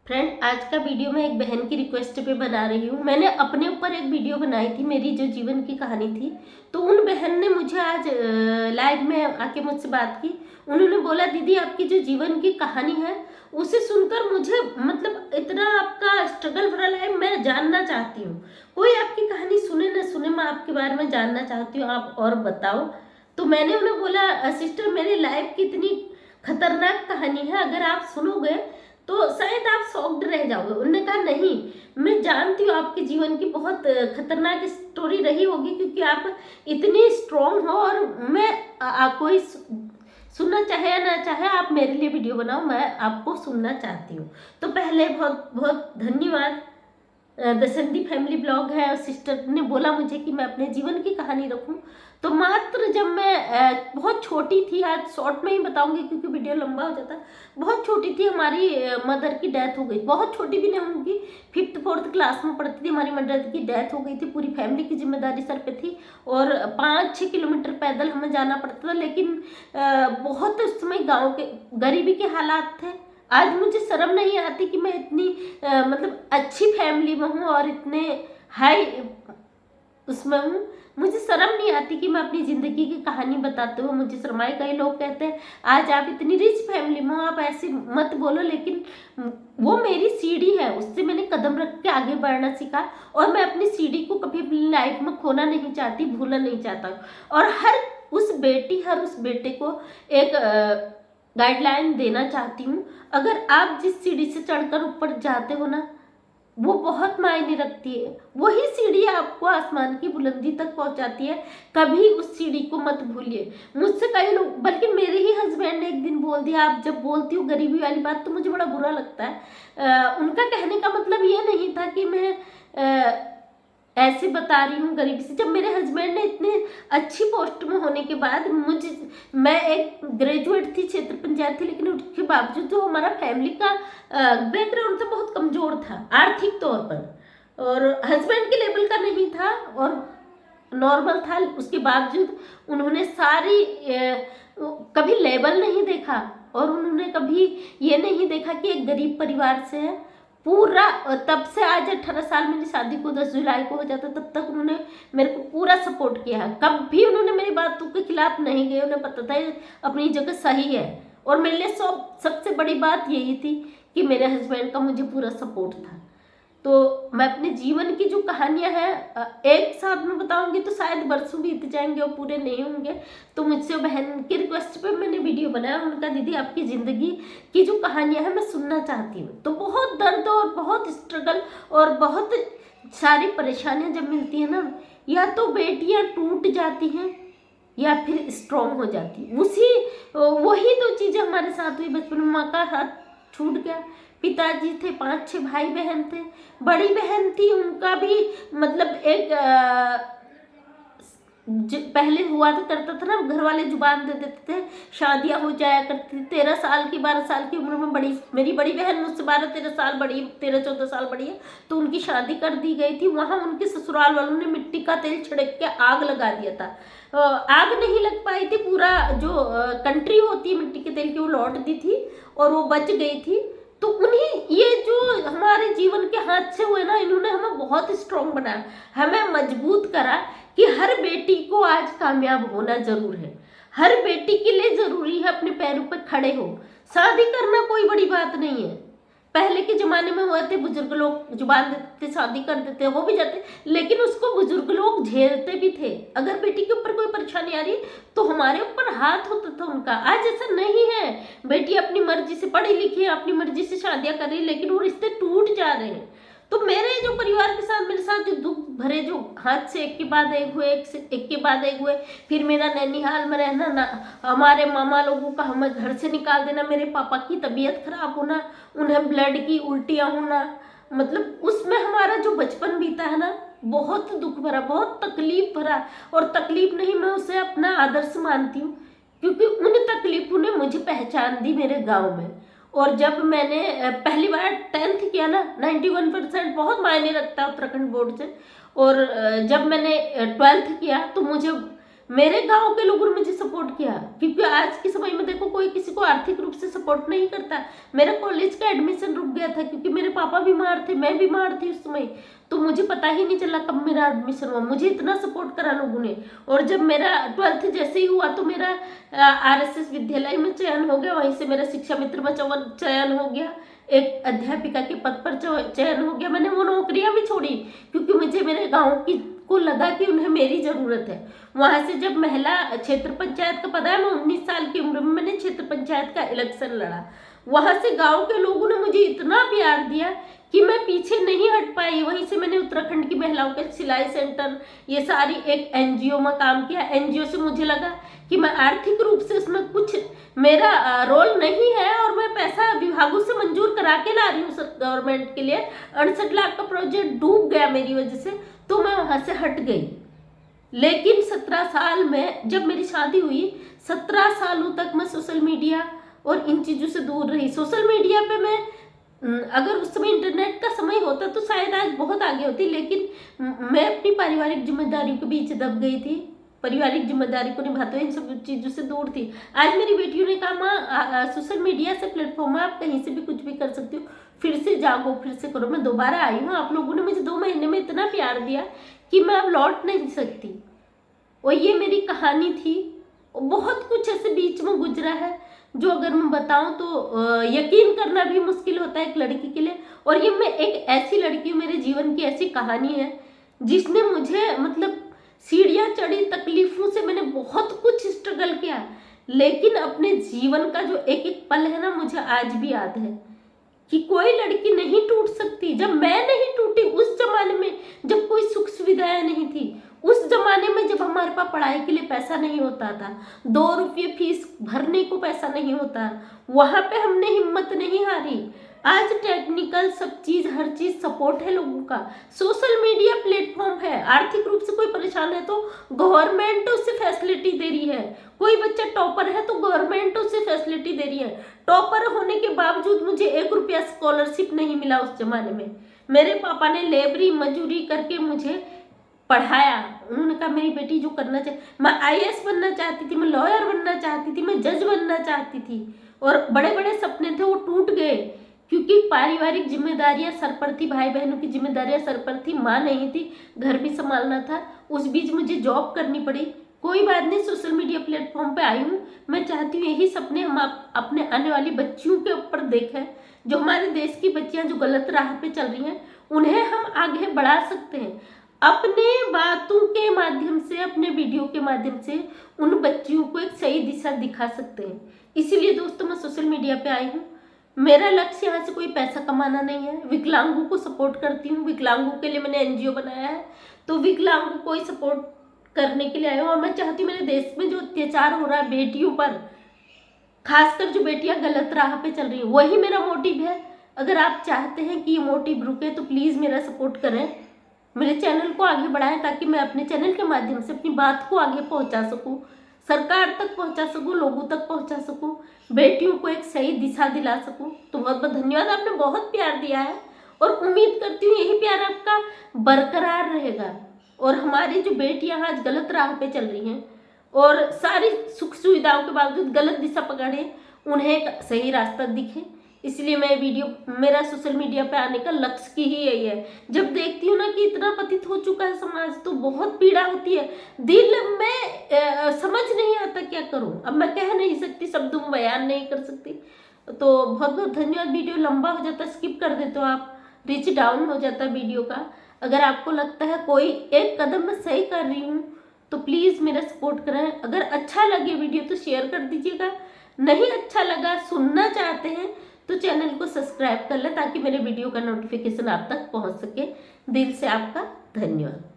Friend, आज का video मैं एक बहन की रिक्वेस्ट पे बना रही हूँ। मैंने अपने ऊपर एक वीडियो बनाई थी, मेरी जो जीवन की कहानी थी। तो उन बहन ने मुझे आज लाइव में आके मुझसे बात की। उन्होंने बोला, दीदी आपकी जो जीवन की कहानी है उसे सुनकर मुझे मतलब इतना आपका स्ट्रगल भरा लाइफ मैं जानना चाहती हूँ। कोई आपकी कहानी सुने न सुने, मैं आपके बारे में जानना चाहती हूँ, आप और बताओ। तो मैंने उन्हें बोला, सिस्टर मेरी लाइफ की इतनी खतरनाक कहानी है, अगर आप सुनोगे तो शायद आप शॉक्ड रह जाओगे। उन्होंने कहा, नहीं मैं जानती हूँ आपके जीवन की बहुत खतरनाक स्टोरी रही होगी, क्योंकि आप इतनी स्ट्रॉन्ग हो और मैं कोई सुनना चाहे या ना चाहे आप मेरे लिए वीडियो बनाओ, मैं आपको सुनना चाहती हूँ। तो पहले बहुत बहुत धन्यवाद। दसंती फैमिली ब्लॉग है और सिस्टर ने बोला मुझे कि मैं अपने जीवन की कहानी रखूं। तो मात्र जब मैं बहुत छोटी थी, आज शॉर्ट में ही बताऊंगी क्योंकि वीडियो लंबा हो जाता। बहुत छोटी थी, हमारी मदर की डेथ हो गई। बहुत छोटी भी नहीं होंगी, 5th-4th क्लास में पढ़ती थी, हमारी मदर की डेथ हो गई थी। पूरी फैमिली की जिम्मेदारी सर पे थी और 5-6 किलोमीटर पैदल हमें जाना पड़ता था। लेकिन बहुत उस समय गाँव के गरीबी के हालात थे। आज मुझे शर्म नहीं आती कि मैं इतनी मतलब अच्छी फैमिली में हूँ और इतने हाई उसमें हूँ। मुझे शर्म नहीं आती कि मैं अपनी ज़िंदगी की कहानी बताते हुए मुझे शर्माए। कई लोग कहते हैं आज आप इतनी रिच फैमिली में हो, आप ऐसे मत बोलो, लेकिन वो मेरी सीढ़ी है, उससे मैंने कदम रख के आगे बढ़ना सीखा और मैं अपनी सीढ़ी को कभी अपनी लाइफ में खोना नहीं चाहती, भूलना नहीं चाहता। और हर उस बेटे को एक गाइडलाइन देना चाहती हूँ। अगर आप जिस सीढ़ी से चढ़कर ऊपर जाते हो ना, वो बहुत मायने रखती है। वही सीढ़ी आपको आसमान की बुलंदी तक पहुंचाती है। कभी उस सीढ़ी को मत भूलिए। मुझसे कई लोग, बल्कि मेरे ही हस्बैंड ने एक दिन बोल दिया, आप जब बोलती हो गरीबी वाली बात तो मुझे बड़ा बुरा लगता है। उनका कहने का मतलब ये नहीं था कि मैं ऐसे बता रही हूँ गरीबी से। जब मेरे हस्बैंड ने इतने अच्छी पोस्ट में होने के बाद मैं एक ग्रेजुएट थी, क्षेत्र पंचायत थी, लेकिन उसके बावजूद जो हमारा फैमिली का बैकग्राउंड था बहुत कमजोर था आर्थिक तौर पर, और हस्बैंड के लेवल का नहीं था और नॉर्मल था। उसके बावजूद उन्होंने सारी कभी लेवल नहीं देखा और उन्होंने कभी ये नहीं देखा कि एक गरीब परिवार से है। पूरा तब से आज 18 साल, मेरी शादी को 10 जुलाई को हो जाता, तब तक उन्होंने मेरे को पूरा सपोर्ट किया है। कभी उन्होंने मेरी बातों के खिलाफ नहीं गए, उन्हें पता था अपनी जगह सही है। और मेरे लिए सबसे बड़ी बात यही थी कि मेरे हस्बैंड का मुझे पूरा सपोर्ट था। तो मैं अपने जीवन की जो कहानियां हैं एक साथ में बताऊंगी तो शायद बरसों बीत जाएंगे और पूरे नहीं होंगे। तो मुझसे बहन की रिक्वेस्ट पे मैंने वीडियो बनाया। उनका, दीदी आपकी ज़िंदगी की जो कहानियां हैं मैं सुनना चाहती हूँ। तो बहुत दर्द और बहुत स्ट्रगल और बहुत सारी परेशानियां जब मिलती हैं ना, या तो बेटियां टूट जाती हैं या फिर स्ट्रॉन्ग हो जाती है। वही दो चीज़ें हमारे साथ हुई। बचपन में माँ का हाथ छूट गया, पिताजी थे, 5-6 भाई बहन थे। बड़ी बहन थी, उनका भी मतलब एक पहले हुआ तो करता था ना, घर वाले जुबान दे देते थे, शादियां हो जाया करती थी। 13 साल की 12 साल की उम्र में मेरी बड़ी बहन मुझसे 12-13 साल बड़ी, 13-14 साल बड़ी है, तो उनकी शादी कर दी गई थी। वहां उनके ससुराल वालों ने मिट्टी का तेल छिड़क के आग लगा दिया था। आग नहीं लग पाई थी, पूरा जो कंट्री होती है मिट्टी के तेल की वो लौट दी थी और वो बच गई थी। तो उन्हीं ये जो हमारे जीवन के हाथ से हुए ना, इन्होंने हमें बहुत स्ट्रॉन्ग बनाया, हमें मजबूत करा कि हर बेटी को आज कामयाब होना जरूर है। हर बेटी के लिए जरूरी है अपने पैरों पर खड़े हो। शादी करना कोई बड़ी बात नहीं है। पहले के जमाने में हुए थे, बुजुर्ग लोग जुबान देते थे, शादी कर देते, हो भी जाते, लेकिन उसको बुजुर्ग लोग झेलते भी थे। अगर बेटी के ऊपर कोई परेशानी आ रही तो हमारे ऊपर हाथ होता था उनका। आज ऐसा नहीं है। बेटी अपनी मर्जी से पढ़ी लिखी है, अपनी मर्जी से शादियां कर रही है, लेकिन वो रिश्ते टूट जा रहे हैं। तो मेरे जो परिवार के साथ, मेरे साथ जो दुख भरे जो हाथ से एक के बाद एक हुए, एक के बाद एक हुए, फिर मेरा नैनीहाल में रहना ना, हमारे मामा लोगों का हमें घर से निकाल देना, मेरे पापा की तबीयत खराब होना, उन्हें ब्लड की उल्टियाँ होना, मतलब उसमें हमारा जो बचपन बीता है ना, बहुत दुख भरा, बहुत तकलीफ भरा। और तकलीफ नहीं, मैं उसे अपना आदर्श मानती हूँ, क्योंकि उन तकलीफों ने मुझे पहचान दी मेरे गांव में। और जब मैंने पहली बार 10th किया ना, 91% बहुत मायने रखता है उत्तराखंड बोर्ड से। और जब मैंने 12th किया तो मुझे मेरे गांव के लोगों ने मुझे सपोर्ट किया, क्योंकि आज के समय में देखो कोई किसी को आर्थिक रूप से सपोर्ट नहीं करता। मेरा कॉलेज का एडमिशन रुक गया था क्योंकि मेरे पापा बीमार थे, मैं बीमार थी उस समय, तो मुझे पता ही नहीं चला कब मेरा एडमिशन हुआ। मुझे इतना सपोर्ट करा लोगों ने। और जब मेरा 12th जैसे ही हुआ तो मेरा RSS विद्यालय में चयन हो गया, वहीं से मेरा शिक्षा मित्र में चयन हो गया, एक अध्यापिका के पद पर चयन हो गया। मैंने वो नौकरियां भी छोड़ी क्योंकि मुझे मेरे गाँव की को लगा कि उन्हें मेरी जरूरत है। वहां से जब महिला क्षेत्र पंचायत का पता है, मैं 19 साल की उम्र में मैंने क्षेत्र पंचायत का इलेक्शन लड़ा। वहां से गांव के लोगों ने मुझे इतना प्यार दिया कि मैं पीछे नहीं हट पाई। वहीं से मैंने उत्तराखंड की महिलाओं के सिलाई सेंटर, ये सारी एक NGO में काम किया। NGO से मुझे लगा कि मैं आर्थिक रूप से इसमें कुछ मेरा रोल नहीं है, और मैं पैसा विभागों से मंजूर करा के ला रही हूँ गवर्नमेंट के लिए। 68 लाख का प्रोजेक्ट डूब गया मेरी वजह से, तो मैं वहां से हट गई। लेकिन 17 साल में जब मेरी शादी हुई, 17 सालों तक मैं सोशल मीडिया और इन चीज़ों से दूर रही। सोशल मीडिया पे मैं अगर उस समय इंटरनेट का समय होता तो शायद आज बहुत आगे होती, लेकिन मैं अपनी पारिवारिक जिम्मेदारियों के बीच दब गई थी। पारिवारिक जिम्मेदारी को निभाते हुए इन सब चीज़ों से दूर थी। आज मेरी बेटियों ने कहा, माँ सोशल मीडिया से प्लेटफॉर्म है, आप कहीं से भी कुछ भी कर सकती हो, फिर से जागो, फिर से करो। मैं दोबारा आई हूँ। आप लोगों ने मुझे 2 महीने में इतना प्यार दिया कि मैं अब लौट नहीं सकती। और ये मेरी कहानी थी। बहुत कुछ ऐसे बीच में गुजरा है जो अगर मैं बताऊं तो यकीन करना भी मुश्किल होता है एक लड़की के लिए। और ये मैं एक ऐसी लड़की हूँ, मेरे जीवन की ऐसी कहानी है जिसने मुझे मतलब सीढ़ियाँ चढ़ी, तकलीफों से मैंने बहुत कुछ स्ट्रगल किया, लेकिन अपने जीवन का जो एक एक पल है ना, मुझे आज भी याद है कि कोई लड़की नहीं टूट सकती। जब मैं नहीं टूटी, उस जमाने में जब कोई सुख सुविधाएं नहीं थी, उस जमाने में जब हमारे पास पढ़ाई के लिए पैसा नहीं होता था, 2 रुपये फीस भरने को पैसा नहीं होता, वहां पे हमने हिम्मत नहीं हारी। आज टेक्निकल सब चीज, हर चीज सपोर्ट है लोगों का। सोशल मीडिया प्लेटफॉर्म है। आर्थिक रूप से कोई परेशान है तो गवर्नमेंट उसे फैसिलिटी दे रही है। कोई बच्चा टॉपर है तो गवर्नमेंट उसे फैसिलिटी दे रही है। टॉपर होने के बावजूद मुझे 1 रुपया स्कॉलरशिप नहीं मिला उस जमाने में। मेरे पापा ने लेबरी मजूरी करके मुझे पढ़ाया। उन्होंने कहा मेरी बेटी जो करना चाहिए, मैं IAS बनना चाहती थी, मैं लॉयर बनना चाहती थी, मैं जज बनना चाहती थी, और बड़े बड़े सपने थे वो टूट गए क्योंकि पारिवारिक जिम्मेदारियां सर पर थी, भाई बहनों की जिम्मेदारियां सर पर थी, माँ नहीं थी, घर भी संभालना था। उस बीच मुझे जॉब करनी पड़ी। कोई बात नहीं, सोशल मीडिया प्लेटफॉर्म पे आई हूँ। मैं चाहती हूँ यही सपने हम अपने आने वाली बच्चियों के ऊपर देखें। जो हमारे देश की बच्चियां जो गलत राह पे चल रही हैं, उन्हें हम आगे बढ़ा सकते हैं अपने बातों के माध्यम से, अपने वीडियो के माध्यम से उन बच्चियों को एक सही दिशा दिखा सकते हैं। इसीलिए दोस्तों मैं सोशल मीडिया पे आई हूँ। मेरा लक्ष्य यहाँ से कोई पैसा कमाना नहीं है। विकलांगों को सपोर्ट करती हूँ। विकलांगों के लिए मैंने NGO बनाया है, तो विकलांगों को ही सपोर्ट करने के लिए आया हूँ। और मैं चाहती हूँ मेरे देश में जो अत्याचार हो रहा है बेटियों पर, खासकर जो बेटियां गलत राह पे चल रही हैं, वही मेरा मोटिव है। अगर आप चाहते हैं कि ये मोटिव रुके तो प्लीज़ मेरा सपोर्ट करें, मेरे चैनल को आगे बढ़ाएं, ताकि मैं अपने चैनल के माध्यम से अपनी बात को आगे पहुंचा सकूं, सरकार तक पहुंचा सकूं, लोगों तक पहुंचा सकूं, बेटियों को एक सही दिशा दिला सकूं। तो बहुत बहुत धन्यवाद, आपने बहुत प्यार दिया है और उम्मीद करती हूँ यही प्यार आपका बरकरार रहेगा। और हमारी जो बेटियां आज गलत राह पे चल रही हैं और सारी सुख सुविधाओं के बावजूद गलत दिशा पकड़े, उन्हें एक सही रास्ता दिखे। इसलिए मैं वीडियो, मेरा सोशल मीडिया पे आने का लक्ष्य की ही यही है। जब देखती हूँ ना कि इतना पतित हो चुका है समाज, तो बहुत पीड़ा होती है, दिल में समझ नहीं आता क्या करूँ। अब मैं कह नहीं सकती, शब्दों में बयान नहीं कर सकती। तो बहुत बहुत धन्यवाद। वीडियो लंबा हो जाता, स्किप कर देते हो आप, रीच डाउन हो जाता वीडियो का। अगर आपको लगता है कोई एक कदम मैं सही कर रही हूँ तो प्लीज़ मेरा सपोर्ट करें। अगर अच्छा लगे वीडियो तो शेयर कर दीजिएगा, नहीं अच्छा लगा, सुनना चाहते हैं तो चैनल को सब्सक्राइब कर लें ताकि मेरे वीडियो का नोटिफिकेशन आप तक पहुंच सके। दिल से आपका धन्यवाद।